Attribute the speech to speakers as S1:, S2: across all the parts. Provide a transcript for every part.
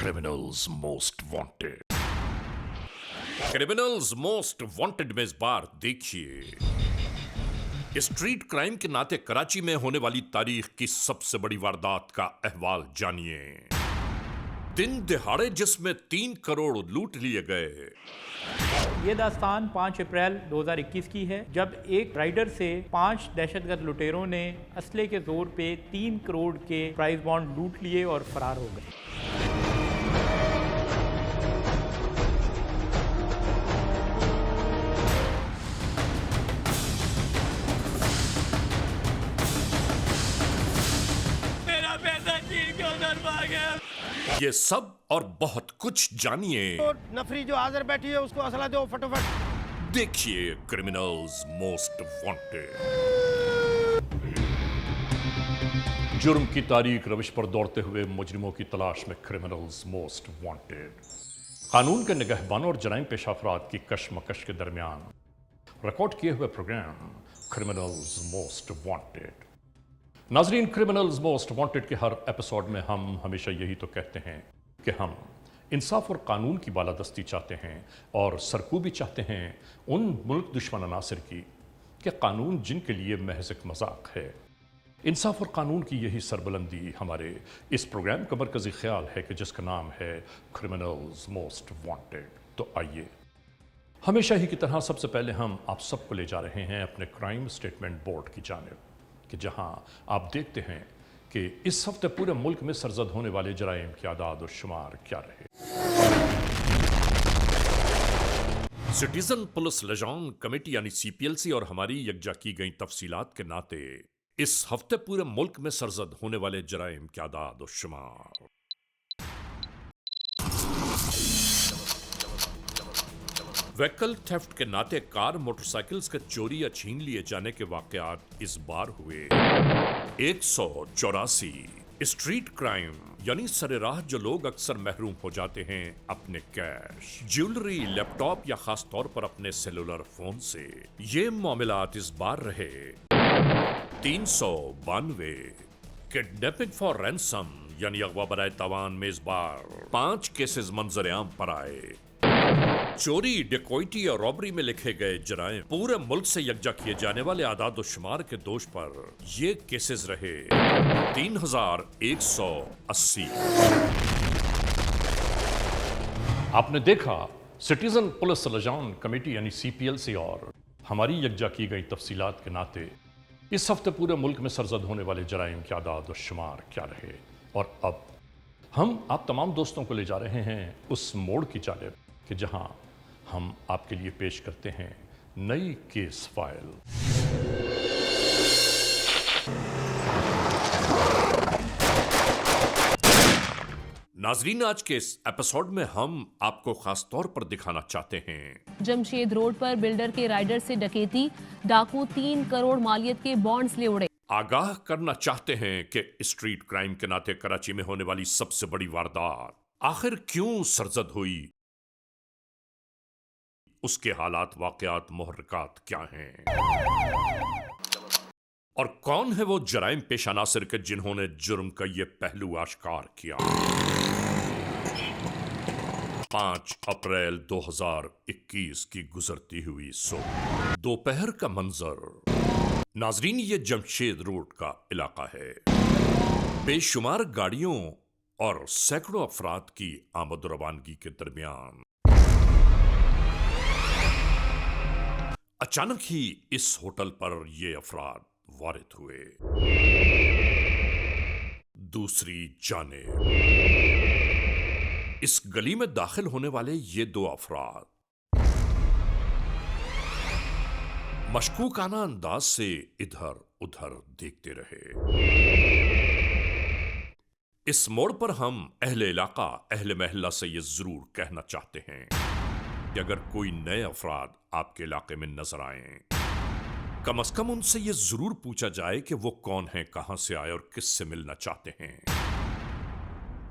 S1: Criminals most wanted. Criminals most wanted में इस बार देखिए स्ट्रीट क्राइम के नाते कराची में होने वाली तारीख की सबसे बड़ी वारदात का अहवाल जानिए। दिन दिहाड़े जिसमें 3 करोड़ लूट लिए गए।
S2: ये दास्तान 5 अप्रैल 2021 की है, जब एक राइडर से 5 दहशतगर्द लुटेरों ने असले के जोर पे 3 करोड़ के प्राइस बॉन्ड लूट लिए और फरार हो गए।
S3: मेरा पैसा छीन के उधर भाग गया।
S1: ये सब और बहुत कुछ जानिए।
S4: तो नफरी जो हाजिर बैठी है उसको असला दो फटाफट।
S1: देखिए क्रिमिनल्स मोस्ट वांटेड। जुर्म की तारीख रविश पर दौड़ते हुए मुजरिमों की तलाश में क्रिमिनल्स मोस्ट वांटेड। कानून के निगहबानों और जराइम पेशा अफराद की कशमकश के दरमियान रिकॉर्ड किए हुए प्रोग्राम क्रिमिनल्स मोस्ट वांटेड। नाजरीन, क्रिमिनल्स मोस्ट वांटेड के हर एपिसोड में हम हमेशा यही तो कहते हैं कि हम इंसाफ और कानून की बालादस्ती चाहते हैं और सरकूबी चाहते हैं उन मुल्क दुश्मन अनासिर की कि कानून जिनके लिए महज एक मजाक है। इंसाफ और कानून की यही सरबुलंदी हमारे इस प्रोग्राम का मरकजी ख्याल है कि जिसका नाम है क्रिमिनल्स मोस्ट वांटेड। तो आइए, हमेशा ही की तरह सबसे पहले हम आप सबको ले जा रहे हैं अपने क्राइम स्टेटमेंट बोर्ड की जानिब, कि जहां आप देखते हैं कि इस हफ्ते पूरे मुल्क में सरजद होने वाले जराइम की आदाद और शुमार क्या रहे। सिटीजन पुलिस लिजान कमेटी यानी CPLC और हमारी यकजा की गई तफसीलात के नाते इस हफ्ते पूरे मुल्क में सरजद होने वाले जराइम की आदाद और शुमार। व्हीकल थेफ्ट के नाते कार मोटरसाइकिल्स के चोरी या छीन लिए जाने के वाकयात इस बार हुए 184। स्ट्रीट क्राइम यानी सरेराह जो लोग अक्सर महरूम हो जाते हैं अपने कैश, ज्वेलरी, लैपटॉप या खास तौर पर अपने सेलुलर फोन से, ये मामलात इस बार रहे 392। किडनैपिंग फॉर रैंसम यानी अगवा बराए तावान में इस बार 5 केसेस मंजर आम पर आए। चोरी, डिकॉइटी और रॉबरी में लिखे गए जराइम पूरे मुल्क से यकजा किए जाने वाले आदाद शुमार के दोष पर ये केसेस रहे 3180। आपने देखा सिटीजन पुलिस लिजान कमेटी यानी CPLC और हमारी यकजा की गई तफसीलात के नाते इस हफ्ते पूरे मुल्क में सरजद होने वाले जराइम के आदाद शुमार क्या रहे। और अब हम आप तमाम दोस्तों को ले जा रहे हैं उस मोड़ की जानिब कि जहां हम आपके लिए पेश करते हैं नई केस फाइल। नाजरीन, आज के इस एपिसोड में हम आपको खास तौर पर दिखाना चाहते हैं
S5: जमशेद रोड पर बिल्डर के राइडर से डकैती, डाकू 3 करोड़ मालियत के बॉन्ड्स ले उड़े।
S1: आगाह करना चाहते हैं कि स्ट्रीट क्राइम के नाते कराची में होने वाली सबसे बड़ी वारदात आखिर क्यों सरजद हुई, उसके हालात, वाकयात, मुहर्रिकात क्या हैं और कौन है वो जराइम पेशा नासिर के जिन्होंने जुर्म का ये पहलू आश्कार किया। 5 अप्रैल 2021 की गुजरती हुई सुबह, दोपहर का मंजर। नाजरीन, ये जमशेद रोड का इलाका है। बेशुमार गाड़ियों और सैकड़ों अफराद की आमद रवानगी के दरमियान अचानक ही इस होटल पर ये अफराद वारिद हुए। दूसरी जानिब इस गली में दाखिल होने वाले ये 2 अफराद मशकूकाना अंदाज से इधर उधर देखते रहे। इस मोड़ पर हम अहले इलाका, अहले महल्ला से ये जरूर कहना चाहते हैं कि अगर कोई नए अफराद आपके इलाके में नजर आए, कम से कम उनसे यह जरूर पूछा जाए कि वो कौन है, कहां से आए और किससे मिलना चाहते हैं।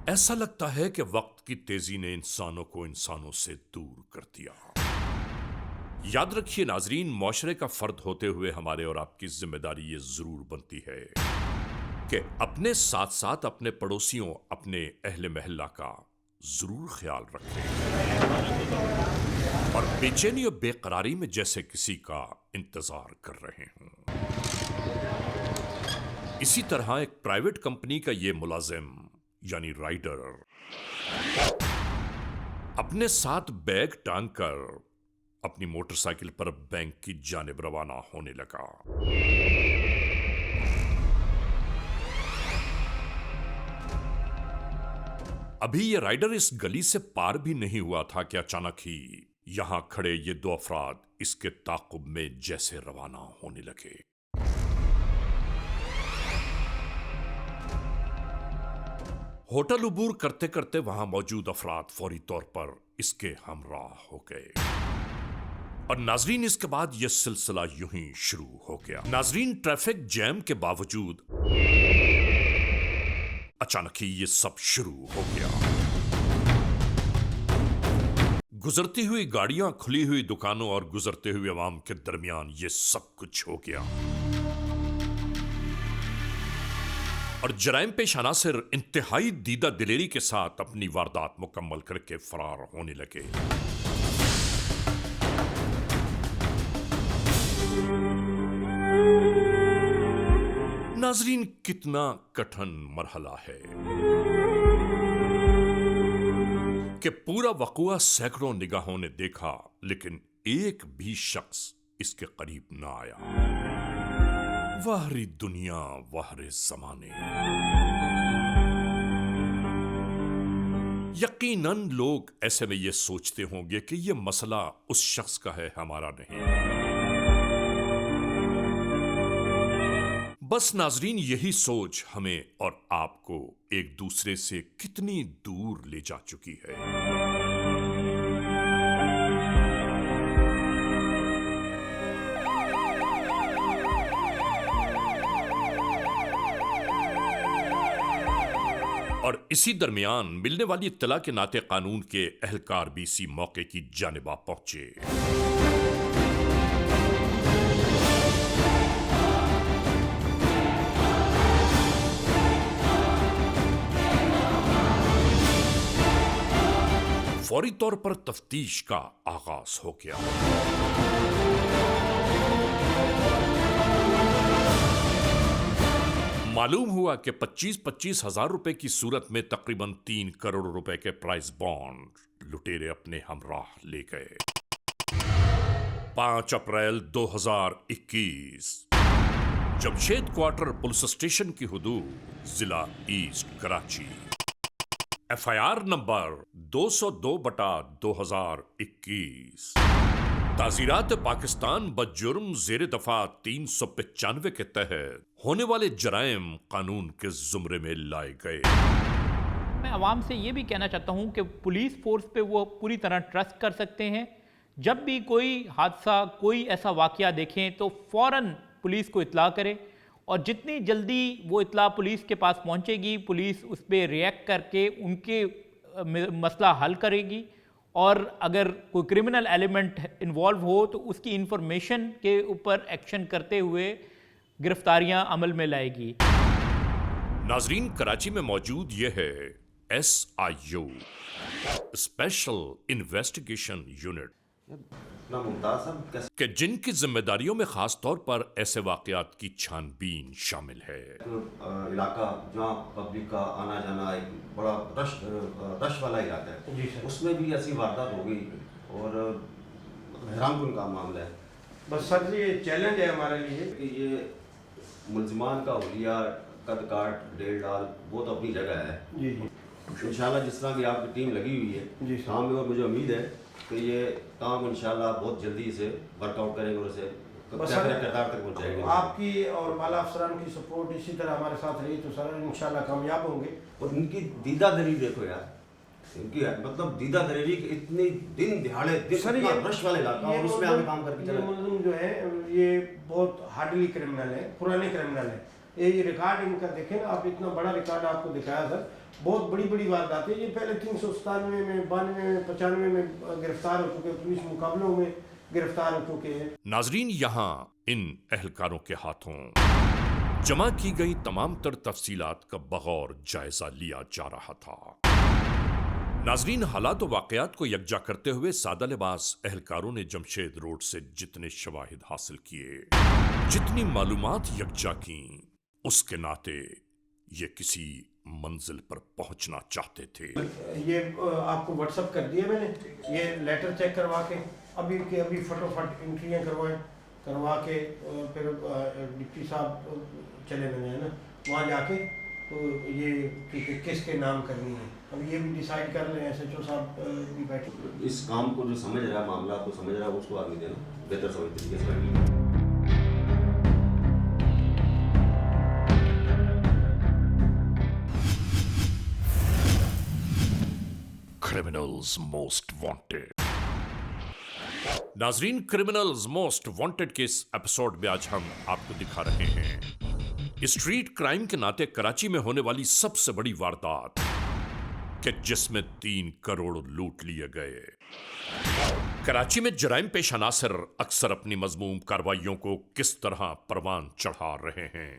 S1: ऐसा लगता है कि वक्त की तेजी ने इंसानों को इंसानों से दूर कर दिया। याद रखिए नाजरीन, मुआशरे का फर्द होते हुए हमारे और आपकी जिम्मेदारी ये जरूर बनती है कि अपने साथ साथ अपने पड़ोसियों, अपने अहले महल्ला का जरूर ख्याल रखें और बेचैनी और बेकरारी में जैसे किसी का इंतजार कर रहे हों। इसी तरह एक प्राइवेट कंपनी का ये मुलाजिम यानी राइडर अपने साथ बैग टांग कर अपनी मोटरसाइकिल पर बैंक की जानिब रवाना होने लगा। अभी ये राइडर इस गली से पार भी नहीं हुआ था कि अचानक ही यहां खड़े ये दो अफराद इसके ताक़ुब में जैसे रवाना होने लगे। होटल उबूर करते करते वहां मौजूद अफराद फौरी तौर पर इसके हमराह हो गए और नाजरीन इसके बाद यह सिलसिला यूं ही शुरू हो गया। नाजरीन, ट्रैफिक जैम के बावजूद अचानक ही ये सब शुरू हो गया। गुजरती हुई गाड़ियां, खुली हुई दुकानों और गुजरते हुए अवाम के दरमियान ये सब कुछ हो गया और जराइम पेश अनासिर इंतहाई दीदा दिलेरी के साथ अपनी वारदात मुकम्मल करके फरार होने लगे। नाजरीन, कितना कठिन मरहला है कि पूरा वक़ुआ सैकड़ों निगाहों ने देखा लेकिन एक भी शख्स इसके करीब ना आया। वाहरी दुनिया, वाहरे ज़माने। यकीनन लोग ऐसे में ये सोचते होंगे कि ये मसला उस शख्स का है, हमारा नहीं। बस नाजरीन, यही सोच हमें और आपको एक दूसरे से कितनी दूर ले जा चुकी है। और इसी दरमियान मिलने वाली इत्तला के नाते कानून के अहलकार भी इसी मौके की जानिब आ पहुंचे। फौरी तौर पर तफ्तीश का आगाज हो गया। मालूम हुआ कि 25-25 हजार रुपए की सूरत में तकरीबन 3 करोड़ रुपए के प्राइस बॉन्ड लुटेरे अपने हमराह ले गए। 5 अप्रैल 2021 जमशेद क्वार्टर पुलिस स्टेशन की हुदूद जिला ईस्ट कराची। FIR नंबर 202/2021 ताज़ीरात पाकिस्तान बजुर्म ज़ेर दफा 395 के तहत होने वाले जराइम कानून के जुमरे में लाए गए।
S2: मैं आवाम से ये भी कहना चाहता हूँ कि पुलिस फोर्स पे वो पूरी तरह ट्रस्ट कर सकते हैं। जब भी कोई हादसा, कोई ऐसा वाकया देखें तो फ़ौरन पुलिस को इत्तला करें और जितनी जल्दी वो इत्तला पुलिस के पास पहुँचेगी, पुलिस उस पर रिएक्ट करके उनके मसला हल करेगी और अगर कोई क्रिमिनल एलिमेंट इन्वॉल्व हो तो उसकी इंफॉर्मेशन के ऊपर एक्शन करते हुए गिरफ्तारियां अमल में लाएगी।
S1: नाजरीन, कराची में मौजूद यह है SIU स्पेशल इन्वेस्टिगेशन यूनिट कि जिनकी जिम्मेदारियों में खास तौर पर ऐसे वाकयात की छानबीन शामिल है।
S6: इलाका जहाँ पब्लिक का आना जाना एक बड़ा रश वाला इलाका है, उसमें भी ऐसी वारदात हो गई और हैरानकुन का मामला है।
S4: बस सर जी, ये चैलेंज है हमारे लिए
S6: कि ये मुलजमान का हुलिया, कद काट, डेल डाल वो तो अपनी जगह है।
S4: जी जी,
S6: इंशाल्लाह जिस तरह की आपकी टीम लगी हुई है
S4: जी
S6: काम में, और मुझे उम्मीद है कि ये काम इंशाल्लाह बहुत जल्दी से वर्कआउट करेंगे और इसे किरदार तक पहुँचाएंगे।
S4: आपकी और बाला अफसरान की सपोर्ट इसी तरह हमारे साथ रही तो सर इंशाल्लाह कामयाब होंगे।
S6: और इनकी दीदा दरीर देखो यार, इनकी मतलब दीदा दरीरी इतनी दिन दिहाड़े
S4: सर ये
S6: रश वाले इलाका और उसमें आगे काम करके
S4: ये मुलजिम जो है ये बहुत हार्डली क्रिमिनल है, पुराने क्रिमिनल है। ये रिकॉर्ड इनका देखें ना आप, इतना बड़ा रिकॉर्ड आपको दिखाया सर, बहुत बड़ी बड़ी वारदातें। ये पहले 397 में, 92 में, 95 में गिरफ्तार हो चुके, पुलिस मुकाबलों में गिरफ्तार हो चुके हैं।
S1: नाजरीन, यहाँ इन एहलकारों के हाथों जमा की गई तमाम तर तफसीलात का बगौर जायजा लिया जा रहा था। नाजरीन, हालात व वाकयात को यकजा करते हुए सादा लिबास एहलकारों ने जमशेद रोड से जितने शवाहिद हासिल किए, जितनी मालूमात यकजा की, उसके नाते ये किसी मंजिल पर पहुंचना चाहते थे।
S4: ये आपको व्हाट्सअप कर दिया मैंने, ये लेटर चेक करवा के अभी के अभी फटोफट एंट्रियाँ करवा के फिर डिप्टी साहब चले गए हैं ना, वहाँ जाके तो ये किसके नाम करनी है अब ये भी डिसाइड कर लें। SHO साहब भी बैठे।
S6: इस काम को जो समझ रहा है, मामला को समझ रहा है, उसको आगे देना बेहतर समझ तरीके से करनी।
S1: Criminals most wanted. नाजरीन, क्रिमिनल्स मोस्ट वांटेड के इस एपिसोड में आज हम आपको दिखा रहे हैं स्ट्रीट क्राइम के नाते कराची में होने वाली सबसे बड़ी वारदात कि जिसमें 3 करोड़ लूट लिए गए। कराची में जराइम पेश अनासर अक्सर अपनी मजमूम कार्रवाइयों को किस तरह परवान चढ़ा रहे हैं।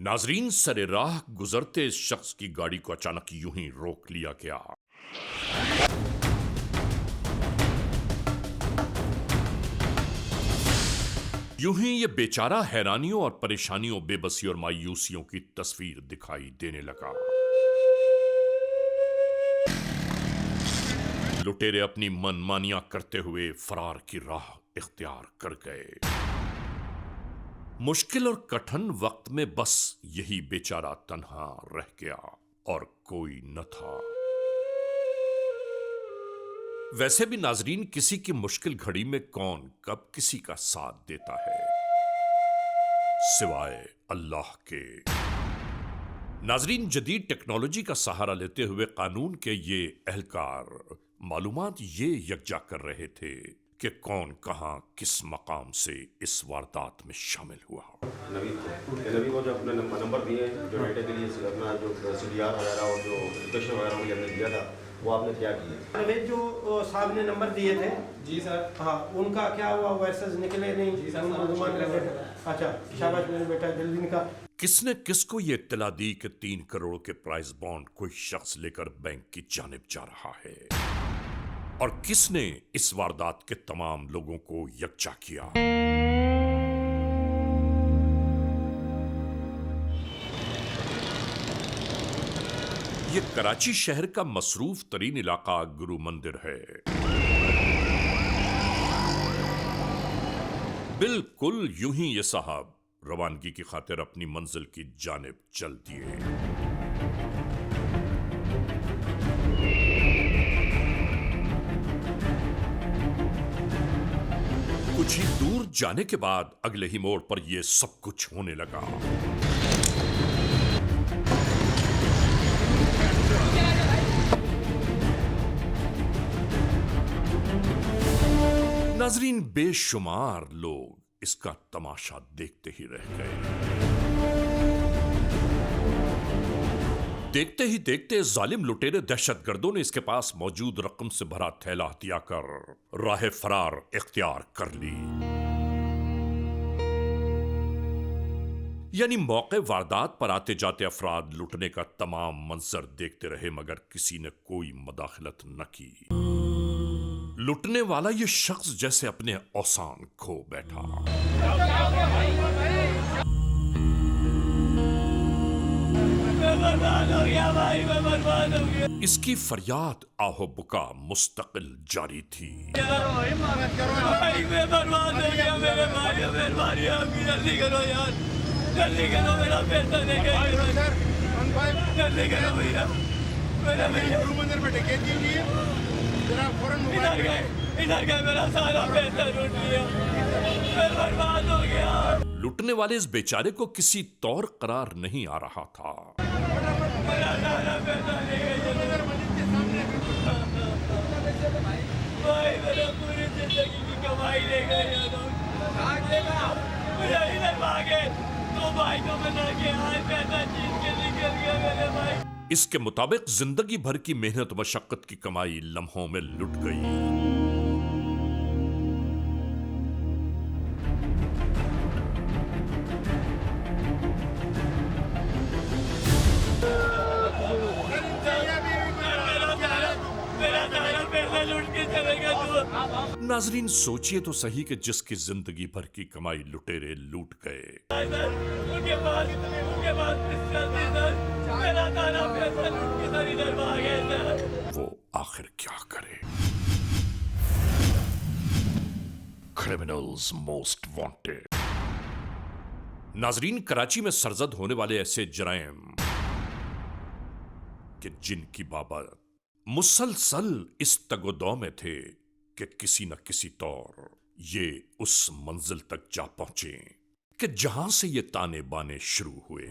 S1: नाजरीन, सरे राह गुजरते इस शख्स की गाड़ी को अचानक यूं ही रोक लिया गया। यूं ही ये बेचारा हैरानियों और परेशानियों, बेबसी और मायूसियों की तस्वीर दिखाई देने लगा। लुटेरे अपनी मनमानियां करते हुए फरार की राह इख्तियार कर गए। मुश्किल और कठिन वक्त में बस यही बेचारा तन्हा रह गया और कोई न था। वैसे भी नाजरीन, किसी की मुश्किल घड़ी में कौन कब किसी का साथ देता है सिवाय अल्लाह के। नाजरीन, जदीद टेक्नोलॉजी का सहारा लेते हुए कानून के ये एहलकार मालूमात ये यकजा कर रहे थे कि कौन कहां किस मकाम से इस वारदात में शामिल हुआ।
S6: नबी को जो अपने नंबर दिए जो डेटा के लिए अपना जो CDR वगैरह और जो लोकेशन वगैरह मुझे हमने दिया था, वो आपने क्या किया?
S4: नवेद जो साहब ने नंबर दिए थे
S3: जी सर।
S4: हाँ, उनका क्या हुआ? वैसे निकले नहीं
S3: जी सर,
S4: अच्छा, शाबाश मेरे बेटा, जल्दी निकाल।
S1: किसने किसको ये इत्तला दी कि 3 करोड़ के प्राइस बॉन्ड कोई शख्स लेकर बैंक की जानिब जा रहा है, और किसने इस वारदात के तमाम लोगों को यकजा किया? ये कराची शहर का मसरूफ तरीन इलाका गुरु मंदिर है। बिल्कुल यूं ही ये साहब रवानगी की खातिर अपनी मंजिल की जानिब चल दिए। कुछ ही दूर जाने के बाद अगले ही मोड़ पर यह सब कुछ होने लगा। नाजरीन, बेशुमार लोग इसका तमाशा देखते ही रह गए। देखते ही देखते जालिम लुटेरे दहशतगर्दों ने इसके पास मौजूद रकम से भरा थैला हथिया कर राह फरार इख्तियार कर ली। यानी मौके वारदात पर आते जाते अफराद लुटने का तमाम मंजर देखते रहे, मगर किसी ने कोई मदाखलत न की। लुटने वाला ये शख्स जैसे अपने औसान खो बैठा।
S3: बर्बाद हो गया भाई, मैं बर्बाद हो गया।
S1: इसकी फरियाद आहो बुका मुस्तकिल जारी थी।
S3: भाई मैं बर्बाद हो गया, मेरे भाई मेहरबानी आपकी, जल्दी करो यार, जल्दी करो, मेरा पैसा दे गए, जल्दी करो भैया, मेरा भैया इधर गए, मेरा सारा पैसा लूट लिया, मैं बर्बाद हो गया।
S1: लुटने वाले इस बेचारे को किसी तौर करार नहीं आ रहा था।
S3: मेरा सारा पैसा ले गए भाई, मेरा पूरी जिंदगी की कमाई ले गए। मुझे इधर भागे तो भाई को मैं लड़के आज पैसा छीन के निकल गया मेरे भाई।
S1: इसके मुताबिक जिंदगी भर की मेहनत मशक्कत की कमाई लम्हों में लुट गई। नाजरीन सोचिए तो सही कि जिसकी जिंदगी भर की कमाई लुटेरे लूट गए,
S3: उनके पास पिस्टल थी सर, मेरा सारा पैसा लूट के सर इधर भाग गए सर।
S1: वो आखिर क्या करे? Criminals most wanted. नाजरीन, कराची में सरजद होने वाले ऐसे जराइम कि जिनकी बाबत मुसलसल इस तगोदौ में थे कि किसी न किसी तौर ये उस मंजिल तक जा पहुंचे कि जहां से ये ताने बाने शुरू हुए।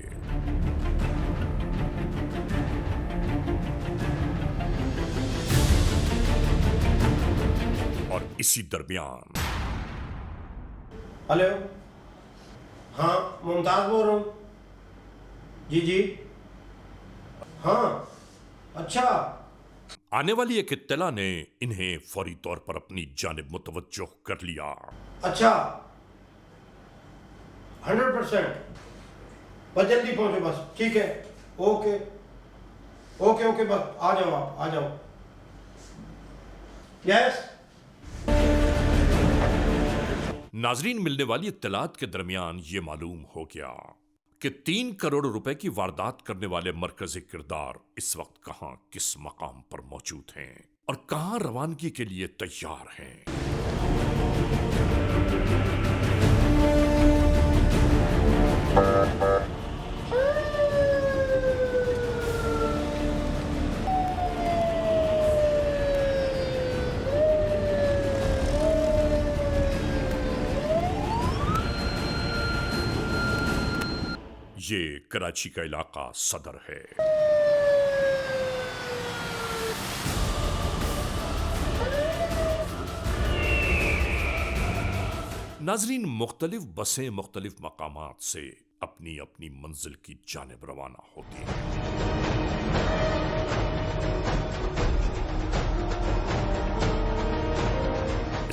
S1: और इसी दरमियान
S4: हेलो, हाँ मुमताज बोल रहा हूँ। जी जी, हाँ अच्छा।
S1: आने वाली एक इत्तला ने इन्हें फौरी तौर पर अपनी जानिब मुतवज्जो कर लिया।
S4: अच्छा 100%, बस जल्दी पहुंचो बस, ठीक है, ओके ओके ओके, बस आ जाओ, आप आ जाओ। यस।
S1: नाजरीन, मिलने वाली इत्तलात के दरमियान ये मालूम हो गया कि 3 करोड़ रुपए की वारदात करने वाले मरकजी किरदार इस वक्त कहां किस मकाम पर मौजूद हैं और कहां रवानगी के लिए तैयार हैं। ये कराची का इलाका सदर है। नाजरीन, मुख्तलिफ बसें मुख्तलिफ मकामात से अपनी अपनी मंजिल की जानिब रवाना होती हैं।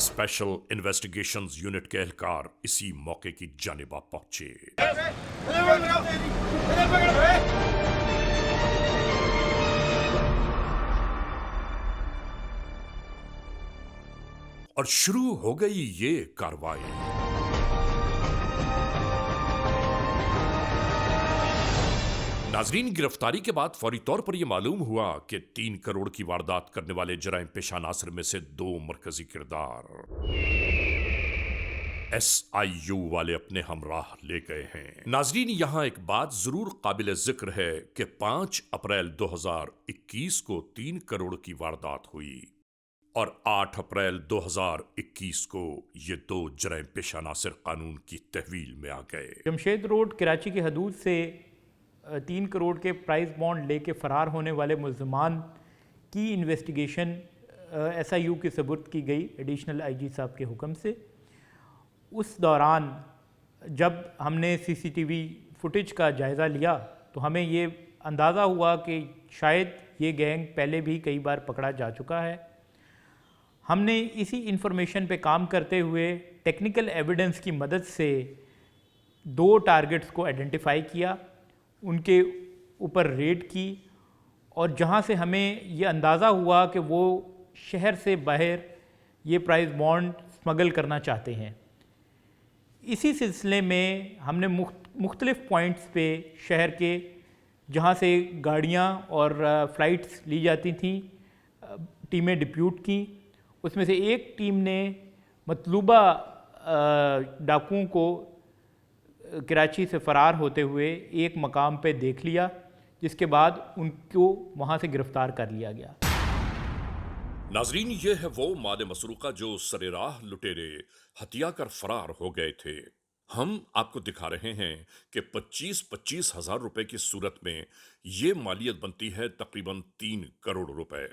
S1: स्पेशल इन्वेस्टिगेशंस यूनिट के एहलकार इसी मौके की जानिब पहुंचे। और शुरू हो गई ये कार्रवाई। नाजरीन, गिरफ्तारी के बाद फौरी तौर पर यह मालूम हुआ कि 3 करोड़ की वारदात करने वाले जराइम पेशा नासिर में से 2 मरकजी किरदार SIU वाले अपने हमराह ले गए हैं। नाजरीन, यहां एक बात जरूर काबिल जिक्र है कि 5 अप्रैल 2021 को 3 करोड़ की वारदात हुई और 8 अप्रैल 2021 को ये 2 जराइम पेशा नासिर कानून की तहवील में आ गए।
S2: जमशेद रोड कराची की हदूद से 3 करोड़ के प्राइस बॉन्ड लेके फ़रार होने वाले मुल्ज़मान की इन्वेस्टिगेशन SIU के सबूत की गई एडिशनल IG साहब के हुक्म से। उस दौरान जब हमने CCTV फुटेज का जायज़ा लिया तो हमें ये अंदाज़ा हुआ कि शायद ये गैंग पहले भी कई बार पकड़ा जा चुका है। हमने इसी इंफॉर्मेशन पे काम करते हुए टेक्निकल एविडेंस की मदद से 2 टारगेट्स को आइडेंटिफाई किया, उनके ऊपर रेड की और जहां से हमें ये अंदाज़ा हुआ कि वो शहर से बाहर ये प्राइस बॉन्ड स्मगल करना चाहते हैं। इसी सिलसिले में हमने मुख्तलिफ पॉइंट्स पे शहर के जहां से गाड़ियां और फ़्लाइट्स ली जाती थी टीमें डिप्यूट की। उसमें से एक टीम ने मतलूबा डाकुओं को कराची से फ़रार होते हुए एक मकाम पे देख लिया, जिसके बाद उनको वहाँ से गिरफ़्तार कर लिया गया।
S1: नाजरीन, ये है वो माल मसरूका जो सरेराह लुटेरे हत्या कर फरार हो गए थे। हम आपको दिखा रहे हैं कि 25-25 हज़ार रुपए की सूरत में ये मालियत बनती है तकरीबन 3 करोड़ रुपए।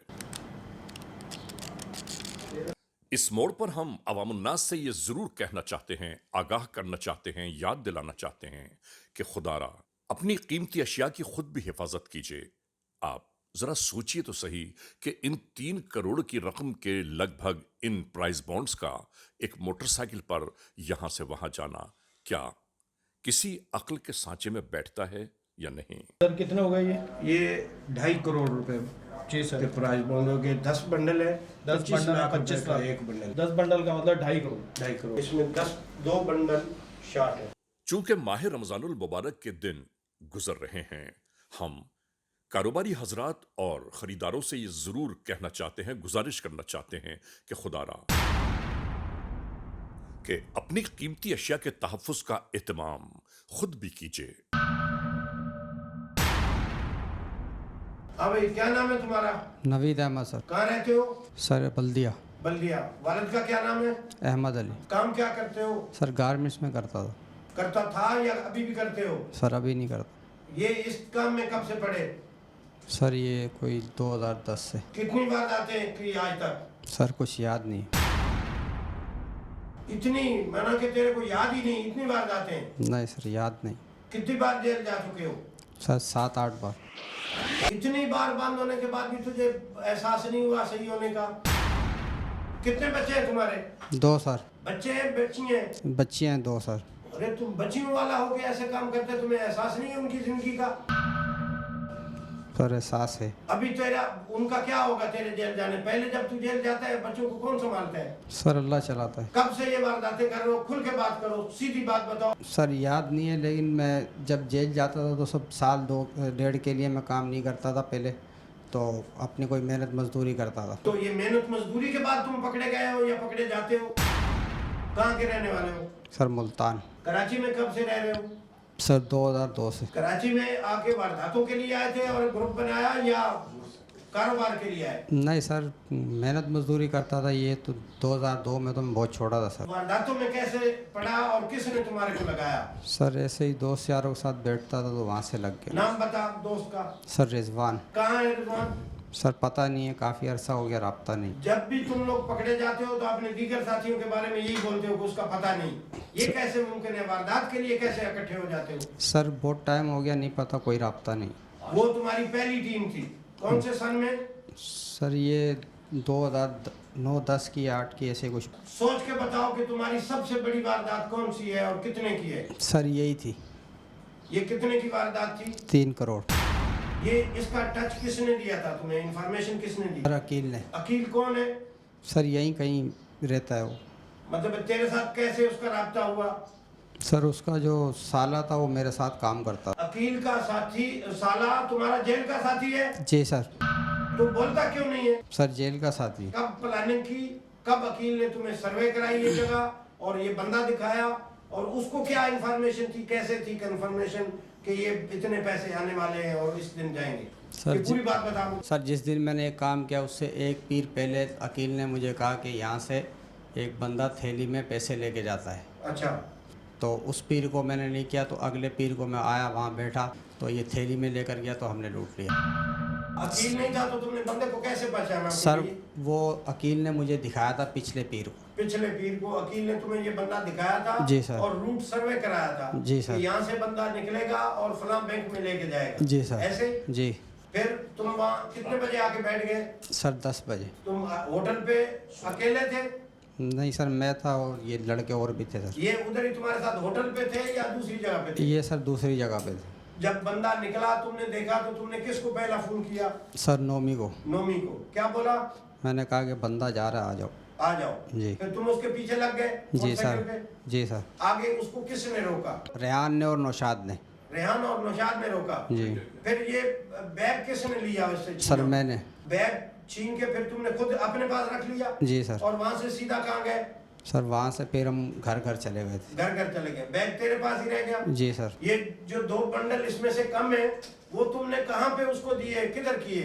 S1: इस मोड़ पर हम अवामुन्नास से ये जरूर कहना चाहते हैं, आगाह करना चाहते हैं, याद दिलाना चाहते हैं कि खुदारा अपनी कीमती अशिया की खुद भी हिफाजत कीजिए। आप जरा सोचिए तो सही कि इन 3 करोड़ की रकम के लगभग इन प्राइस बॉन्ड्स का एक मोटरसाइकिल पर यहां से वहां जाना क्या किसी अक्ल के सांचे में बैठता है या नहीं?
S4: सर कितना होगा ये 2.5 करोड़ रुपए
S7: जी सर।
S4: तो प्राइस बॉन्ड हो गए 10 बंडल है,
S7: 10 बंडल है, 25 लाख।
S4: एक बंडल
S7: 10 बंडल का मतलब 2.5 करोड़।
S4: 2.5 करोड़। इसमें 2 बंडल शार्ट है।
S1: चूंकि माह रमजानुल मुबारक के दिन गुजर रहे हैं, हम कारोबारी हजरात और खरीदारों से ये जरूर कहना चाहते हैं, गुजारिश करना चाहते हैं कि खुदारा कि अपनी कीमती अशिया के तहफ्फुज का एहतमाम खुद भी कीजिए।
S4: हाँ भाई, क्या नाम है तुम्हारा?
S8: नवीद अहमद सर।
S4: कहाँ रहते हो?
S8: सर बल्दिया।
S4: बल्दिया। वालिद का क्या नाम है?
S8: अहमद अली।
S4: काम क्या करते हो?
S8: सर गारमेंट्स में करता था।
S4: करता था या अभी भी करते हो?
S8: सर अभी नहीं करता।
S4: ये इस काम में कब से पड़े?
S8: सर ये कोई 2010 से।
S4: कितनी बार जाते हैं कि आज तक?
S8: सर कुछ याद नहीं।
S4: इतनी माना कि तेरे को याद ही नहीं, इतनी बार जाते हैं?
S8: नहीं सर याद नहीं।
S4: कितनी बार जेल जा चुके हो?
S8: सर 7-8 बार।
S4: इतनी बार बंद होने के बाद भी तुझे एहसास नहीं हुआ सही होने का? कितने बच्चे हैं तुम्हारे?
S8: 2 सर।
S4: बच्चे हैं बच्ची हैं?
S8: बच्चियाँ हैं 2 सर।
S4: अरे तुम बच्चियों वाला हो के ऐसे काम करते, तुम्हें एहसास नहीं है उनकी जिंदगी का?
S8: सर एहसास है।
S4: अभी तेरा उनका क्या होगा तेरे जेल जाने पहले? जब तू जेल जाता है बच्चों को कौन संभालता है?
S8: सर अल्लाह चलाता है।
S4: कब से ये वारदातें कर रहे हो? खुल के बात करो, सीधी बात बताओ।
S8: सर याद नहीं है, लेकिन मैं जब जेल जाता था तो सब 1-2 के लिए मैं काम नहीं करता था पहले, तो अपनी कोई मेहनत मजदूरी करता था।
S4: तो ये मेहनत मजदूरी के बाद तुम पकड़े गए हो या पकड़े जाते हो? कहाँ के रहने वाले हो?
S8: सर मुल्तान।
S4: कराची में कब से रह रहे हो?
S8: सर 2002 से।
S4: कराची में आके वारदातों के लिए आए थे और ग्रुप बनाया या कारोबार के लिए आए?
S8: नहीं सर मेहनत मजदूरी करता था। ये तो 2002 में तो मैं बहुत छोटा था सर।
S4: वारदातों में कैसे पड़ा और किसने तुम्हारे को लगाया?
S8: सर ऐसे ही दोस्त यारों के साथ बैठता था तो वहाँ से लग गया।
S4: नाम बता दोस्त का।
S8: सर रिजवान।
S4: कहाँ है रिजवान?
S8: सर पता नहीं है, काफ़ी अरसा हो गया रब्ता नहीं।
S4: जब भी तुम लोग पकड़े जाते हो तो अपने दीगर साथियों के बारे में यही बोलते हो कि उसका पता नहीं। ये कैसे मुमकिन है? वारदात के लिए कैसे इकट्ठे हो जाते हो?
S8: सर बहुत टाइम हो गया, नहीं पता, कोई रब्ता नहीं।
S4: वो तुम्हारी पहली टीम थी, कौन से सन में?
S8: सर ये 2009-10 की 8 की ऐसे कुछ।
S4: सोच के बताओ कि तुम्हारी सबसे बड़ी वारदात कौन सी है और कितने की है?
S8: सर यही थी।
S4: ये कितने की वारदात थी?
S8: 3 करोड़।
S4: ये इसका टच किसने दिया था तुम्हें? इंफॉर्मेशन किसने दी?
S8: सर अकील ने।
S4: अकील कौन है?
S8: सर यहीं कहीं रहता है वो।
S4: मतलब तेरे साथ कैसे उसका राब्ता हुआ?
S8: सर उसका जो साला था वो मेरे साथ काम करता।
S4: अकील का साथी साला तुम्हारा जेल का साथी है?
S8: जी सर।
S4: तो बोलता क्यों नहीं है?
S8: सर जेल का साथी।
S4: कब प्लानिंग की? कब अकील ने तुम्हें सर्वे कराई ये जगह और ये बंदा दिखाया? और उसको क्या इंफॉर्मेशन थी, कैसे थी कंफर्मेशन कि ये इतने पैसे आने वाले हैं और इस दिन जाएंगे?
S8: सर
S4: ये पूरी बात बताओ।
S8: सर जिस दिन मैंने एक काम किया उससे 1 पीर पहले अकील ने मुझे कहा कि यहाँ से एक बंदा थैली में पैसे लेके जाता है।
S4: अच्छा।
S8: तो उस पीर को मैंने नहीं किया, तो अगले पीर को मैं आया, वहाँ बैठा तो ये थैली में लेकर गया तो हमने लूट लिया।
S4: अकील नहीं था तो तुमने बंदे को कैसे पहचाना?
S8: सर वो अकील ने मुझे दिखाया था पिछले पीर को।
S4: पिछले पीर को अकील ने तुम्हें ये बंदा दिखाया था?
S8: जी सर।
S4: और रूट सर्वे कराया था?
S8: जी सर।
S4: यहाँ से बंदा निकलेगा और फलां बैंक में लेके जाएगा?
S8: जी सर।
S4: ऐसे?
S8: जी।
S4: फिर तुम वहाँ कितने बजे आके बैठ गए?
S8: सर 10 बजे।
S4: तुम होटल पे अकेले थे?
S8: नहीं सर मैं था और ये लड़के और भी थे सर।
S4: ये उधर ही तुम्हारे साथ होटल पे थे या दूसरी जगह पे थे?
S8: ये सर दूसरी जगह पे थे।
S4: जब बंदा निकला तुमने देखा तो तुमने किसको पहला फोन किया?
S8: सर नोमी को।
S4: नोमी को। क्या बोला?
S8: मैंने कहा कि बंदा जा रहा है, आ जाओ।
S4: आ जाओ।
S8: जी।
S4: फिर तुम उसके पीछे लग गए?
S8: जी सर।
S4: मोटरसाइकिल पे?
S8: जी सर।
S4: आगे उसको किसने रोका?
S8: रेहान ने और नौशाद ने।
S4: रेहान और नौशाद ने रोका?
S8: जी।
S4: फिर ये बैग किसने लिया उससे?
S8: सर मैंने।
S4: बैग छीन के फिर तुमने खुद अपने पास रख लिया?
S8: जी सर।
S4: और वहाँ से सीधा कहाँ गए?
S8: सर वहाँ से फिर हम घर चले गए थे।
S4: घर चले गए। बैग तेरे पास ही रह गया?
S8: जी सर।
S4: ये जो 2 बंडल इसमें से कम है वो तुमने कहाँ पे उसको दिए, किधर किए?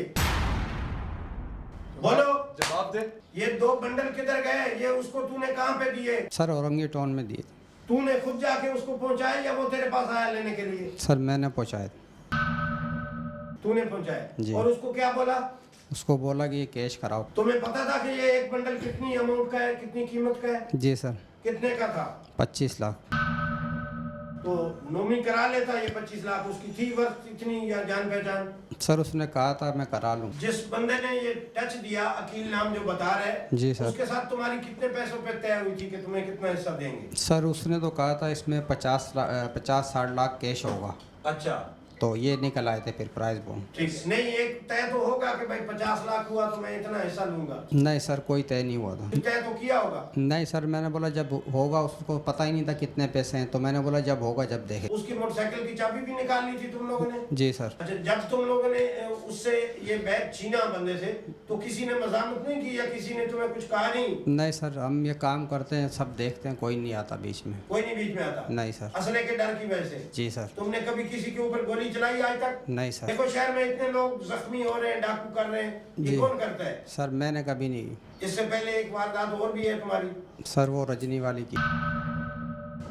S4: बोलो
S7: जवाब दे।
S4: ये 2 बंडल किधर गए? ये उसको तूने कहाँ पे दिए?
S8: सर औरंगी टाउन में दिए।
S4: तूने खुद जाके उसको पहुंचाए या वो तेरे पास आया लेने के लिए?
S8: सर मैंने पहुँचाए।
S4: तूने पहुंचाए?
S8: जी।
S4: और उसको क्या बोला?
S8: उसको बोला कि ये कैश कराओ।
S4: तुम्हें पता था कि ये 1 बंडल कितनी अमाउंट का है, कितनी कीमत का है?
S8: जी सर।
S4: कितने का था?
S8: 25 लाख।
S4: तो नोमी करा लेता ये 25 लाख? उसकी थी वर्थ इतनी या जान पहचान?
S8: सर उसने कहा था मैं करा लूँ।
S4: जिस बंदे ने ये टच दिया, अकील नाम जो बता रहे,
S8: जी सर।
S4: उसके साथ तुम्हारी कितने पैसों पे तय हुई थी कि तुम्हें कितना हिस्सा देंगे?
S8: सर उसने तो कहा था इसमें 50-60 लाख कैश होगा।
S4: अच्छा।
S8: तो ये निकल आए थे फिर प्राइस बॉन्ड।
S4: ठीक है, नहीं एक तय तो होगा कि भाई 50 लाख हुआ तो मैं इतना हिस्सा लूंगा।
S8: नहीं सर, कोई तय नहीं हुआ था।
S4: तय तो किया होगा?
S8: नहीं सर, मैंने बोला जब होगा, उसको पता ही नहीं था कितने पैसे हैं, तो मैंने बोला जब होगा जब देखे।
S4: उसकी मोटरसाइकिल की चाबी भी निकालनी थी तुम लोगों ने?
S8: जी सर।
S4: अच्छा, जब तुम लोगों ने उससे ये बैग छीना बंदे से, तो किसी ने मजामत नहीं की या किसी ने तुम्हें कुछ कहा नहीं?
S8: नहीं सर, हम ये काम करते हैं, सब देखते हैं, कोई नहीं आता बीच में।
S4: कोई नहीं बीच में आता?
S8: नहीं सर।
S4: असले के डर की वजह से?
S8: जी सर।
S4: तुमने कभी किसी के ऊपर गोली चलाई आज तक?
S8: नहीं सर।
S4: देखो शहर में इतने लोग जख्मी हो रहे हैं, डाकू कर रहे हैं, ये
S8: जी।
S4: कौन करता है?
S8: सर मैंने कभी नहीं।
S4: इससे पहले एक वारदात और भी है तुम्हारी।
S8: सर वो रजनी वाली की।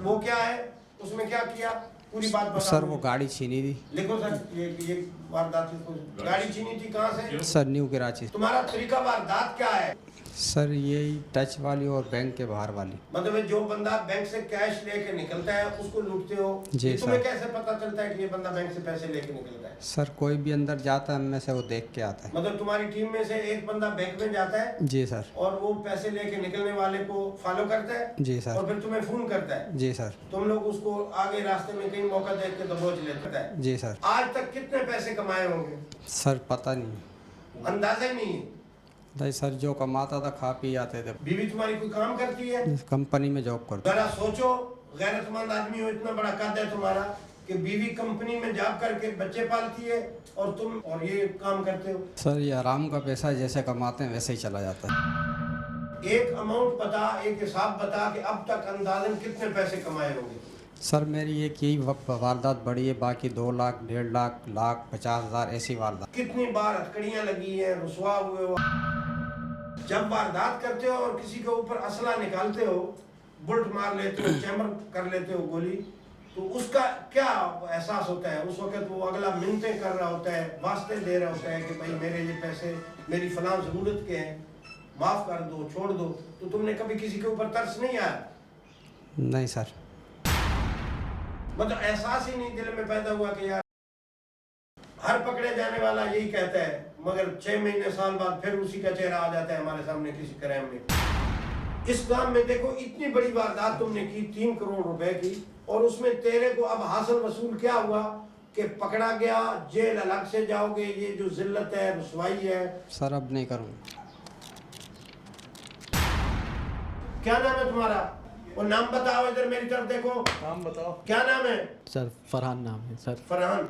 S4: वो क्या है, उसमें क्या किया, पूरी बात बताओ।
S8: सर वो गाड़ी छीनी थी।
S4: लिखो सर, ये वारदात लिखो। गाड़ी छीनी थी कहाँ से?
S8: Sir new Karachi.
S4: तुम्हारा तरीका वारदात क्या है?
S8: सर यही टच वाली और बैंक के बाहर वाली।
S4: मतलब जो बंदा बैंक से कैश लेके निकलता है उसको लूटते हो?
S8: जी
S4: ये तुम्हें
S8: सर।
S4: कैसे पता चलता है कि ये बंदा बैंक से पैसे लेके निकलता है?
S8: सर कोई भी अंदर जाता है, में से वो देख के आता है।
S4: मतलब तुम्हारी टीम में से एक बंदा बैंक में जाता है?
S8: जी सर।
S4: और वो पैसे लेके निकलने वाले को फॉलो करता है?
S8: जी सर।
S4: और फिर तुम्हें फोन करता है?
S8: जी सर।
S4: तुम लोग उसको आगे रास्ते में कहीं मौका देख के दबोच लेता है?
S8: जी सर।
S4: आज तक कितने पैसे कमाए होंगे?
S8: सर पता नहीं।
S4: अंदाजा ही नहीं है?
S8: नहीं सर, जो कमाता था खा पी आते थे।
S4: बीवी तुम्हारी कोई काम करती है?
S8: कंपनी में जॉब करता।
S4: जरा सोचो, गैरतमंद आदमी हो, इतना बड़ा कद है तुम्हारा कि बीवी कंपनी में जॉब करके बच्चे पालती है और तुम और ये काम करते हो।
S8: सर ये आराम का पैसा है, जैसे कमाते हैं वैसे ही चला जाता है।
S4: एक अमाउंट बता, एक हिसाब बता कि अब तक अंदाजन कितने पैसे कमाए होंगे?
S8: सर मेरी एक यही वारदात बड़ी है, बाकी 2 लाख, 1.5 लाख, लाख 50,000 ऐसी वारदात।
S4: कितनी बार हथकड़ियां लगी हैं, रुसवा हुए हो? जब वारदात करते हो और किसी के ऊपर असला निकालते हो, बुलेट मार लेते हो, चैम्बर कर लेते हो गोली, तो उसका क्या एहसास होता है? उस वक्त वो अगला मिन्नतें कर रहा होता है, वास्ते दे रहा होता है कि भाई मेरे ये पैसे मेरी फलां जरूरत के हैं, माफ कर दो, छोड़ दो। तो तुमने कभी किसी के ऊपर तरस नहीं आया?
S8: नहीं सर।
S4: मतलब एहसास ही नहीं दिल में पैदा हुआ कि यार, हर पकड़े जाने वाला यही कहता है, मगर 6 महीने साल बाद फिर उसी का चेहरा आ जाता है हमारे सामने किसी क्राइम में। इस काम में देखो इतनी बड़ी वारदात तुमने की 3 करोड़ रुपए की, और उसमें तेरे को अब हासिल वसूल क्या हुआ कि पकड़ा गया, जेल अलग से जाओगे, ये जो जिल्लत है, रुसवाई है।
S8: सर अब नहीं करूँगा।
S4: क्या नाम है तुम्हारा? वो नाम बताओ, इधर मेरी तरफ देखो।
S7: नाम बताओ।
S4: क्या नाम है?
S9: सर फरहान नाम है सर।
S4: फरहान।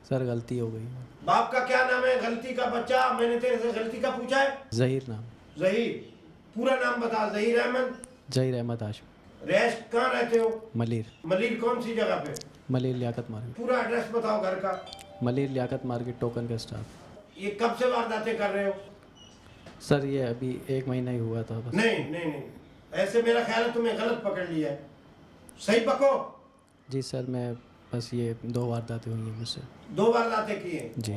S9: सर गलती हो गई।
S4: बाप का क्या नाम है? गलती का बच्चा, मैंने तेरे से गलती का पूछा है?
S9: जहीर नाम।
S4: जहीर। पूरा नाम बता। जहीर अहमद।
S9: जहीर अहमद हाशमी।
S4: रैश कहाँ रहते हो?
S9: मलिर।
S4: मलिर कौन सी जगह पे?
S9: मलिर लियाकत मार्केट।
S4: पूरा एड्रेस बताओ घर का।
S9: मलिर लियाकत मार्केट, टोकन का स्टाफ।
S4: ये कब से वारदातें कर रहे हो?
S9: सर ये अभी 1 महीना ही हुआ था बस।
S4: नहीं नहीं नहीं, ऐसे मेरा ख्याल है तुम्हें गलत पकड़ लिया है। सही पको।
S9: जी सर, मैं बस ये 2 वारदातें हुई हैं मुझसे।
S4: 2 वारदातें की हैं?
S9: जी।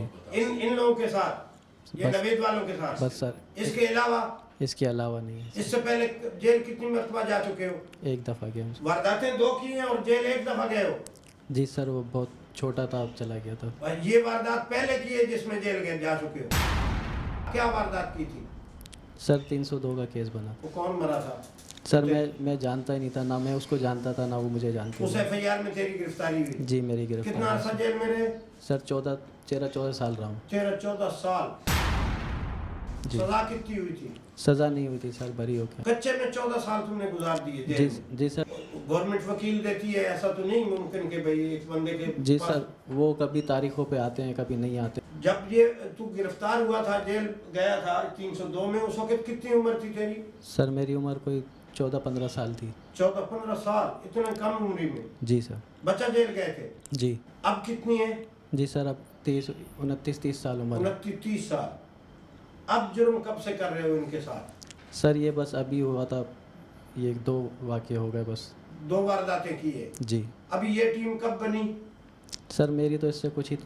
S4: इन लोगों के साथ, ये
S9: बस-
S4: नवेद वालों के साथ?
S9: बस सर।
S4: इसके अलावा?
S9: इसके अलावा नहीं है।
S4: इससे पहले जेल कितनी मरतबा जा चुके हो?
S9: 1 दफ़ा गया हूँ।
S4: वारदातें 2 की हैं और जेल 1 दफा गए हो?
S9: जी सर, वो बहुत छोटा था, अब चला गया था।
S4: और ये वारदात पहले की है जिसमें जेल गए जा चुके हो? क्या वारदात की थी?
S9: सर 302 का केस बना।
S4: वो कौन मरा था?
S9: सर मैं जानता ही नहीं था, ना मैं उसको जानता था ना वो मुझे जानता
S4: उस FIR में तेरी गिरफ्तारी हुई?
S9: जी मेरी
S4: कितना
S9: गिरफ्तारी।
S4: अरसा जेल में रहे?
S9: सर 13-14 साल रहा हूँ।
S4: 13-14 साल।
S9: जी।
S4: सजा कितनी हुई थी?
S9: सज़ा नहीं हुई थी सर, बरी हो गया।
S4: कच्चे में 14 साल तुमने गुजार दिए
S9: जी
S4: जेल में।
S9: जी सर।
S4: गवर्नमेंट वकील देती है, ऐसा तो नहीं मुमकिन कि भाई एक बंदे के
S9: जी
S4: पास-
S9: सर, वो कभी तारीखों पे आते हैं, कभी नहीं आते।
S4: जब ये तू गिरफ्तार हुआ था, जेल गया था 302 में, उस वक्त कितनी उम्र थी तेरी?
S9: सर मेरी उम्र कोई 14-15 साल थी।
S4: 14-15 साल, इतने कम उम्र में
S9: जी सर।
S4: बच्चा जेल गए थे?
S9: जी।
S4: अब कितनी है?
S9: जी सर, अब 29-30 साल उम्र है।
S4: 29-30 साल। अब जुर्म कब से कर रहे हो इनके साथ?
S9: सर ये बस अभी हुआ था, ये 2 वाक़े हो गए बस।
S4: 2 वारदातें की है?
S9: जी।
S4: अभी ये टीम कब बनी?
S9: सर मेरी तो इससे कुछ ही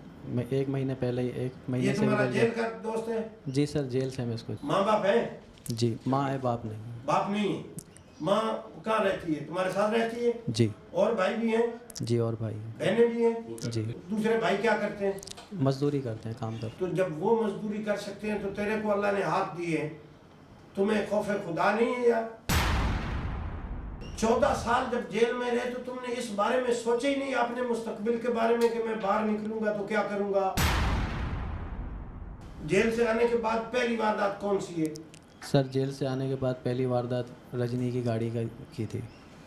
S9: 1 महीने पहले ही, 1
S4: ये
S9: महीने से
S4: तुम्हारा
S9: भी
S4: जेल का दोस्त है?
S9: जी सर, जेल से मैं इसको।
S4: माँ बाप है?
S9: जी, माँ है, बाप नहीं।
S4: बाप नहीं है। माँ कहाँ रहती है? तुम्हारे साथ रहती है?
S9: जी।
S4: और भाई भी हैं?
S9: जी, और भाई हैं।
S4: बहनें भी हैं?
S9: जी।
S4: दूसरे भाई क्या करते हैं?
S9: मजदूरी करते हैं, काम करते
S4: तो जब वो मजदूरी कर सकते हैं तो तेरे को अल्लाह ने हाथ दिए, तुम्हें खौफ खुदा नहीं है यार? 14 साल जब जेल में रहे तो तुमने इस बारे में सोचा ही नहीं अपने मुस्तकबिल के बारे में कि मैं बाहर निकलूंगा तो क्या करूंगा? जेल से आने के बाद पहली वारदात कौन सी है?
S9: सर जेल से आने के बाद पहली वारदात रजनी की गाड़ी की थी।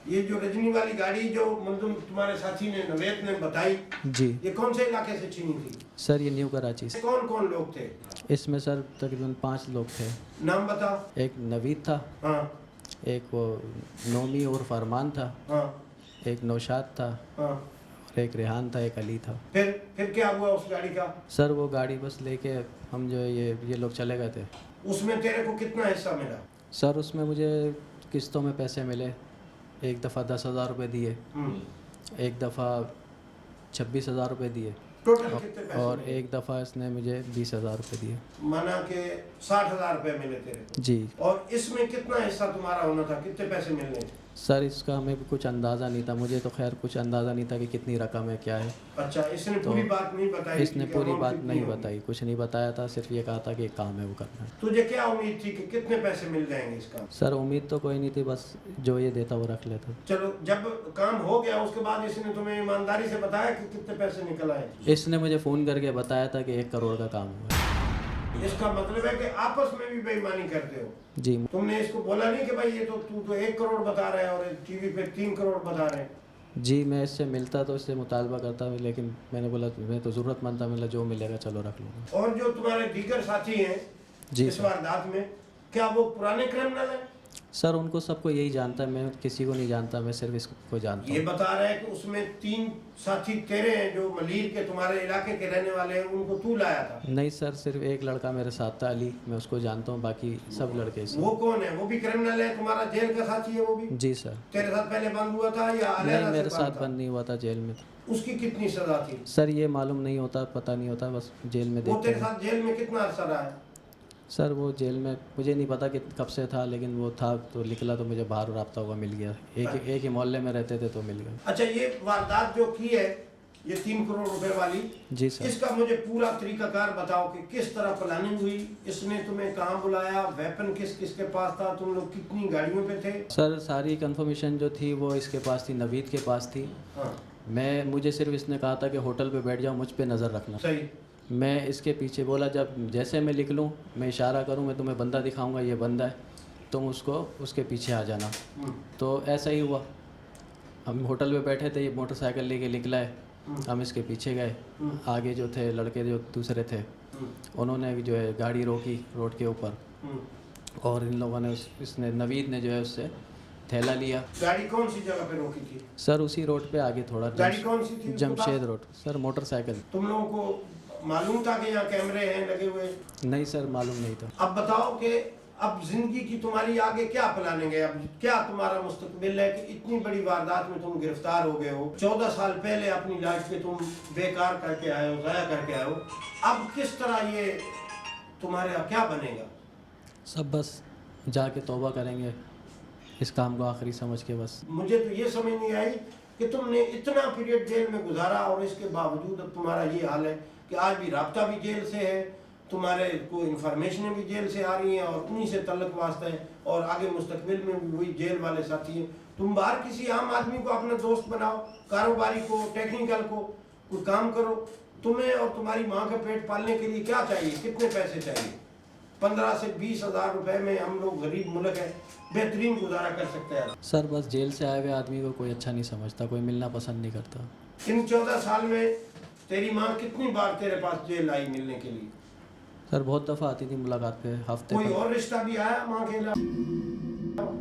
S4: ये जो रजनी वाली गाड़ी जो मतलब तुम्हारे साथी ने नवेद ने बताई,
S9: जी,
S4: ये कौन से इलाके से छीनी थी?
S9: सर ये न्यू कराची से।
S4: कौन कौन लोग थे
S9: इसमें? सर तकरीबन 5 लोग थे।
S4: नाम बता।
S9: एक नवीद था,
S4: हाँ
S9: एक वो नोमी और फरमान था,
S4: हाँ
S9: एक नौशाद था,
S4: हाँ।
S9: और एक रेहान था, एक अली था।
S4: फिर क्या हुआ उस गाड़ी का?
S9: सर वो गाड़ी बस लेके हम जो है ये लोग चले गए थे।
S4: उसमें तेरे को कितना हिस्सा मिला?
S9: सर उसमें मुझे किस्तों में पैसे मिले। एक दफ़ा 10,000 रुपये दिए, एक दफ़ा 26,000 रुपये दिए,
S4: टोटल कितने पैसे
S9: और
S4: मिले?
S9: एक दफ़ा इसने मुझे 20,000 रुपये दिए।
S4: माना के 60,000 रुपए मिले तेरे को।
S9: जी।
S4: और इसमें कितना हिस्सा तुम्हारा होना था? कितने पैसे मिलने थे?
S9: सर इसका हमें भी कुछ अंदाज़ा नहीं था, मुझे तो खैर कुछ अंदाज़ा नहीं था कि कितनी रकम है क्या है।
S4: अच्छा, इसने
S9: तो
S4: पूरी बात नहीं बताई?
S9: इसने
S4: कि
S9: पूरी
S4: amount
S9: बात
S4: कितनी
S9: नहीं
S4: होगी?
S9: बताई, कुछ नहीं बताया था, सिर्फ ये कहा था कि काम है वो करना है।
S4: तुझे क्या उम्मीद थी कि कितने पैसे मिल जाएंगे इसका?
S9: सर उम्मीद तो कोई नहीं थी, बस जो ये देता वो रख लेता।
S4: चलो, जब काम हो गया उसके बाद इसने तुम्हें ईमानदारी से बताया कि कितने पैसे निकल आए?
S9: इसने मुझे फ़ोन करके बताया था कि 1 करोड़ का काम हुआ।
S4: इसका मतलब है कि आपस में भी बेईमानी करते हो?
S9: जी।
S4: तुमने इसको बोला नहीं कि भाई ये तो तू तो 1 करोड़ बता रहा है और टीवी पे 3 करोड़ बता रहे हैं?
S9: जी, मैं इससे मिलता तो इससे मुतालबा करता, लेकिन मैंने बोला मैं तो ज़रूरतमंद था, मतलब जो मिलेगा चलो रख लूँगा।
S4: और जो तुम्हारे दीगर साथी हैं
S9: जी
S4: इस
S9: सर।
S4: वारदात में, क्या वो पुराने क्रिमिनल हैं?
S9: सर उनको सबको यही जानता है, मैं किसी को नहीं जानता, मैं सिर्फ इसको जानता
S4: ये
S9: हूँ।
S4: बता रहा है कि उसमें 3 साथी तेरे हैं जो मलीर के तुम्हारे इलाके के रहने वाले हैं, उनको तू लाया था?
S9: नहीं सर, सिर्फ एक लड़का मेरे साथ था, अली, मैं उसको जानता हूँ, बाकी सब लड़के से।
S4: वो कौन है? वो भी क्रिमिनल है? तुम्हारा जेल का साथी है वो भी?
S9: जी सर।
S4: तेरे साथ पहले बंद हुआ था या
S9: नहीं,
S4: अलग
S9: मेरे
S4: से
S9: साथ
S4: था?
S9: बंद नहीं हुआ था, जेल में।
S4: उसकी कितनी सजा थी?
S9: सर ये मालूम नहीं होता, पता नहीं होता, बस जेल में
S4: वो
S9: देखते
S4: तेरे
S9: हैं।
S4: साथ जेल में कितना अरसा रहा है?
S9: सर वो जेल में मुझे नहीं पता कि कब से था, लेकिन वो था तो निकला तो मुझे बाहर राब्ता हुआ, मिल गया। एक ही मोहल्ले में रहते थे तो मिल गया।
S4: अच्छा, ये वारदात जो की है ये 3 करोड़ रुपए वाली,
S9: जी सर।
S4: इसका मुझे पूरा तरीकाकार बताओ कि किस तरह प्लानिंग हुई, इसने तुम्हें कहाँ बुलाया, वेपन किस किस के पास था, तुम लोग कितनी गाड़ियों पे थे?
S9: सर सारी कंफर्मेशन जो थी वो इसके पास थी, नवीद के पास थी।
S4: हाँ,
S9: मुझे सिर्फ इसने कहा था कि होटल पे बैठ जाओ, मुझ पे नज़र रखना।
S4: सही।
S9: मैं इसके पीछे बोला, जब जैसे मैं निकलूँ मैं इशारा करूँ, मैं तुम्हें बंदा दिखाऊंगा, ये बंदा है, तुम उसके पीछे आ जाना। तो ऐसा ही हुआ, हम होटल पे बैठे थे, ये मोटरसाइकिल लेके निकला है, हम इसके पीछे गए। आगे जो थे लड़के जो दूसरे थे, उन्होंने जो है गाड़ी रोकी रोड के ऊपर, और इन लोगों ने इसने नवीद ने जो है उससे थैला लिया।
S4: गाड़ी कौन सी जगह पे रोकी थी?
S9: सर उसी रोड पे आगे थोड़ा।
S4: गाड़ी कौन सी थी?
S9: जमशेद रोड। Sir motorcycle.
S4: तुम लोगों को मालूम था कि यहाँ कैमरे हैं लगे हुए?
S9: नहीं सर, मालूम नहीं था।
S4: अब बताओ कि अब जिंदगी की तुम्हारी आगे क्या प्लानिंग है? अब क्या तुम्हारा मुस्तकबिल है कि इतनी बड़ी वारदात में तुम गिरफ्तार हो गए हो? 14 साल पहले अपनी लाइफ पे तुम बेकार करके आए हो, ज़ाया करके आए हो। अब किस तरह ये तुम्हारे क्या बनेगा?
S9: सब बस जाके तौबा करेंगे इस काम को आखिरी समझ के। बस
S4: मुझे तो ये समझ नहीं आई कि तुमने इतना पीरियड जेल में गुजारा और इसके बावजूद अब तुम्हारा ये हाल है कि आज भी राब्ता भी जेल से है, तुम्हारे को इन्फॉर्मेशन भी जेल से आ रही हैं और उन्हीं से तल्लक वास्ता है, और आगे मुस्तकबिल में भी वही जेल वाले साथी हैं। तुम बाहर किसी आम आदमी को अपना दोस्त बनाओ, कारोबारी को, टेक्निकल को, कोई काम करो। तुम्हें और तुम्हारी माँ का पेट पालने के लिए क्या चाहिए? कितने पैसे चाहिए? 15 से 20 हज़ार रुपए में हम लोग गरीब मुल्क है, बेहतरीन गुजारा कर सकते हैं।
S9: सर बस जेल से आए हुए आदमी को कोई अच्छा नहीं समझता, कोई मिलना पसंद नहीं करता।
S4: इन 14 साल में तेरी माँ कितनी बार तेरे पास जेल आई मिलने के लिए?
S9: सर बहुत दफ़ा आती थी मुलाकात पे, हफ्ते
S4: कोई
S9: पर।
S4: और रिश्ता भी आया माँ के अलावा?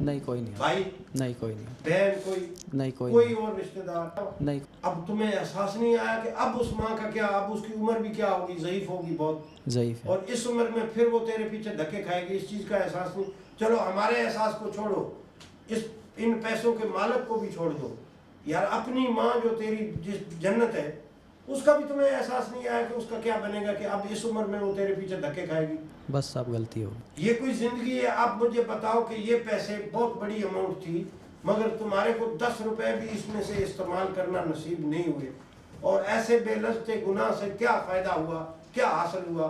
S9: नहीं कोई नहीं।
S4: भाई?
S9: नहीं कोई नहीं।
S4: बहन? कोई?
S9: नहीं कोई
S4: कोई
S9: नहीं।
S4: और रिश्तेदार?
S9: नहीं।
S4: अब तुम्हें एहसास नहीं आया कि अब उस माँ का क्या, अब उसकी उम्र भी क्या होगी, ज़ईफ होगी बहुत,
S9: ज़ईफ है।
S4: और इस उम्र में फिर वो तेरे पीछे धक्के खाएगी, इस चीज़ का एहसास नहीं? चलो हमारे एहसास को छोड़ो, इन पैसों के मालिक को भी छोड़ दो यार। अपनी माँ जो तेरी जिस जन्नत है उसका भी तुम्हें एहसास नहीं आया कि उसका क्या बनेगा कि अब इस उम्र में वो तेरे पीछे धक्के खाएगी?
S9: बस सब गलती हो।
S4: ये कोई जिंदगी है? आप मुझे बताओ कि ये पैसे बहुत बड़ी अमाउंट थी, मगर तुम्हारे को 10 रुपए भी इसमें से इस्तेमाल करना नसीब नहीं हुए, और ऐसे बेलज़्ते गुनाह से क्या फ़ायदा हुआ, क्या हासिल हुआ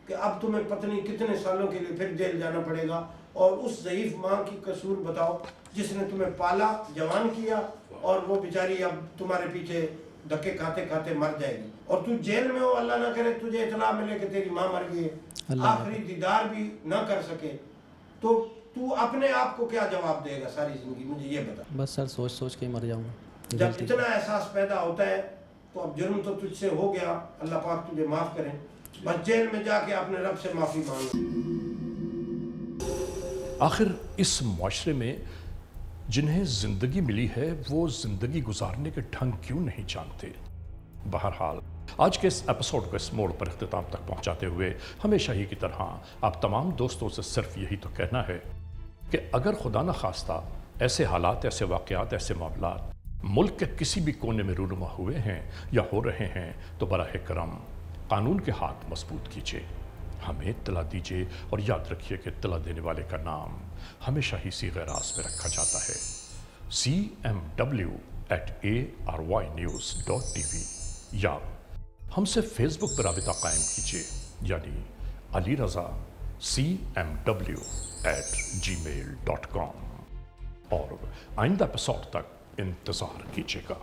S4: कि अब तुम्हें पता नहीं कितने सालों के लिए फिर जेल जाना पड़ेगा, और उस ज़ईफ माँ की कसूर बताओ जिसने तुम्हें पाला, जवान किया, और वो बेचारी अब तुम्हारे पीछे धक्के खाते खाते मर जाएगी, और तू जेल में हो, अल्लाह ना करे तुझे इतला मिले कि तेरी माँ मर गई है, आखिरी दीदार भी ना कर सके, तो तू अपने आप को क्या जवाब देगा सारी जिंदगी? मुझे ये बता।
S9: बस सर सोच सोच के ही मर जाऊँगा।
S4: जब इतना एहसास पैदा होता है तो अब जुर्म तो तुझसे हो गया, अल्लाह पाक तुझे माफ़ करें, बस जेल में जाके अपने रब से माफ़ी मांगो।
S1: आखिर इस मुआशरे में जिन्हें ज़िंदगी मिली है वो ज़िंदगी गुजारने के ढंग क्यों नहीं जानते? बहरहाल आज के इस एपिसोड को इस मोड़ पर इख्तिताम तक पहुंचाते हुए हमेशा ही की तरह आप तमाम दोस्तों से सिर्फ यही तो कहना है कि अगर खुदा न खास्ता ऐसे हालात, ऐसे वाक़यात, ऐसे मामलात मुल्क के किसी भी कोने में रूनुमा हुए हैं या हो रहे हैं तो बराह करम कानून के हाथ मजबूत कीजिए, हमें इत्तला दीजिए, और याद रखिए कि इत्तला देने वाले का नाम हमेशा ही सीग़े राज़ में रखा जाता है। cmw@arYnews.tv या हमसे फेसबुक पर राबिता कायम कीजिए, यानी अली रज़ा cmw@gmail.com, और आइंदा एपिसोड तक इंतज़ार कीजिएगा।